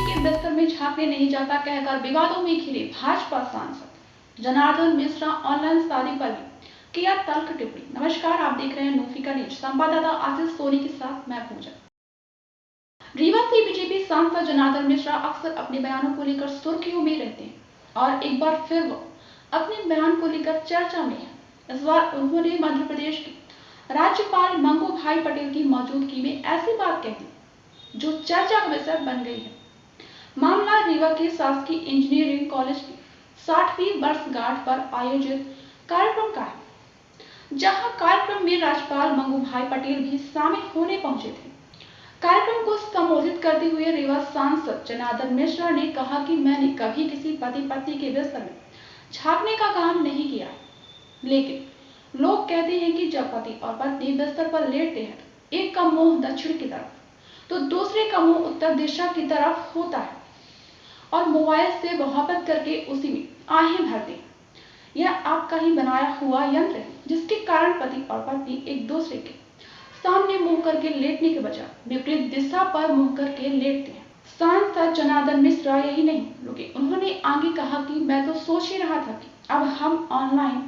के बिस्तर में झांकने नहीं जाता कहकर विवादों में घिरे भाजपा सांसद जनार्दन मिश्रा ऑनलाइन शादी पर किया तल्ख टिप्पणी। नमस्कार, आप देख रहे हैं नूफिका न्यूज। संवाददाता आशीष सोनी के साथ मैं पूजा। रीवा से बीजेपी सांसद जनार्दन मिश्रा अक्सर अपने बयानों को लेकर सुर्खियों में रहते हैं और एक बार फिर वो अपने बयान को लेकर चर्चा में है। इस बार उन्होंने मध्य प्रदेश के राज्यपाल मंगू भाई पटेल की मौजूदगी में ऐसी बात कह दी जो चर्चा का विषय बन गई है। मामला रीवा के शासकीय इंजीनियरिंग कॉलेज की 60वीं वर्षगांठ पर आयोजित कार्यक्रम का है, जहां कार्यक्रम में राज्यपाल मंगू भाई पटेल भी शामिल होने पहुंचे थे। कार्यक्रम को संबोधित करते हुए रीवा सांसद जनार्दन मिश्रा ने कहा कि मैंने कभी किसी पति पत्नी के बिस्तर में झांकने का काम नहीं किया, लेकिन लोग कहते हैं कि जब पति और पत्नी बिस्तर पर लेटते हैं तो एक का मुंह दक्षिण की तरफ तो दूसरे का मुंह उत्तर दिशा की तरफ होता है और मोबाइल से मोहब्बत करके उसी में आहें भरते हैं। यह आपका ही बनाया हुआ यंत्र है, जिसके कारण पति और पत्नी एक दूसरे के सामने मुंह करके लेटने के बजाय विपरीत दिशा पर मुंह करके लेटते हैं। सांसद जनार्दन मिश्रा यही नहीं रुके, उन्होंने आगे कहा कि मैं तो सोच ही रहा था कि अब हम ऑनलाइन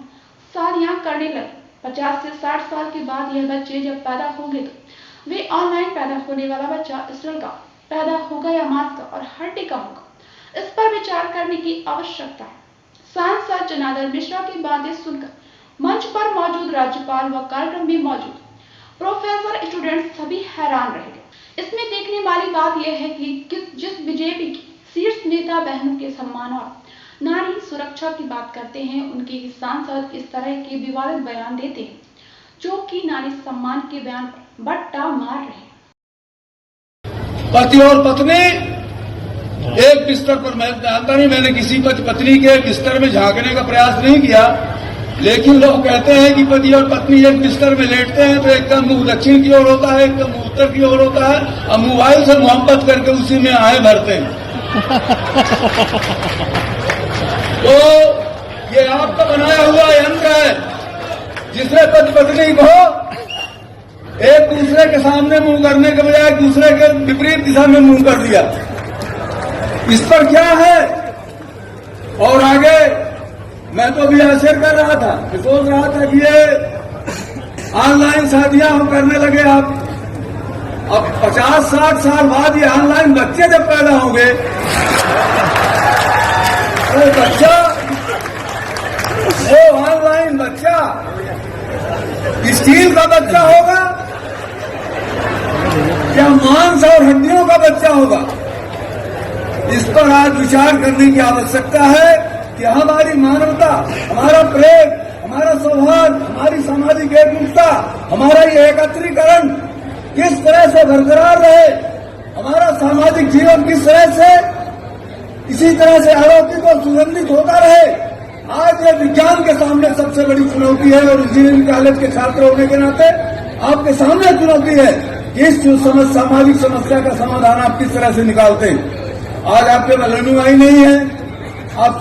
शादियां करने लगे। 50 से 60 साल के बाद यह बच्चे जब पैदा होंगे तो वे ऑनलाइन पैदा होने वाला बच्चा स्टील का पैदा होगा या मांस का और हड्डी का होगा, इस पर विचार करने की आवश्यकता है। सांसद जनार्दन मिश्रा की बातें सुनकर मंच पर मौजूद राज्यपाल व कार्यक्रम में मौजूद प्रोफेसर स्टूडेंट सभी हैरान रह गए। इसमें देखने वाली बात यह है कि जिस बीजेपी की शीर्ष नेता बहनों के सम्मान और नारी सुरक्षा की बात करते हैं, उनके ही सांसद इस तरह के विवादित बयान देते हैं जो कि नारी सम्मान के बयान पर बट्टा मार रहे हैं। पति और पत्नी एक बिस्तर पर, मैं जानता नहीं, मैंने किसी पति पत्नी के बिस्तर में झांकने का प्रयास नहीं किया, लेकिन लोग कहते हैं कि पति और पत्नी एक बिस्तर में लेटते हैं तो एक का मुंह दक्षिण की ओर होता है, एक का मुंह उत्तर की ओर होता है और मोबाइल से मोहब्बत करके उसी में आहें भरते हैं। तो ये आपका बनाया हुआ यंत्र है जिसने पति पत्नी को एक दूसरे के सामने मुंह करने के बजाय दूसरे के विपरीत दिशा में मुंह कर दिया। इस पर क्या है? और आगे मैं तो अभी आश्चर्य कर रहा था, सोच रहा था कि ये ऑनलाइन शादियां हम करने लगे। अब 50-60 साल बाद ये ऑनलाइन बच्चे जब पैदा होंगे तो बच्चा, वो ऑनलाइन बच्चा स्टील का बच्चा होगा या मांस और हड्डियों का बच्चा होगा? इस पर आज विचार करने की आवश्यकता है कि हमारी मानवता, हमारा प्रेम, हमारा सौहार्द, हमारी सामाजिक एकजुटता, हमारा ये एकत्रीकरण किस तरह से बरकरार रहे, हमारा सामाजिक जीवन किस तरह से इसी तरह से अलौकिक और सुगंधित होता रहे। आज ये विज्ञान के सामने सबसे बड़ी चुनौती है और इंजीनियरिंग कॉलेज के छात्र होने के नाते आपके सामने चुनौती है कि इस सामाजिक समस्या का समाधान आप किस तरह से निकालते हैं। आज आपके पास रहनुमाई नहीं है, आप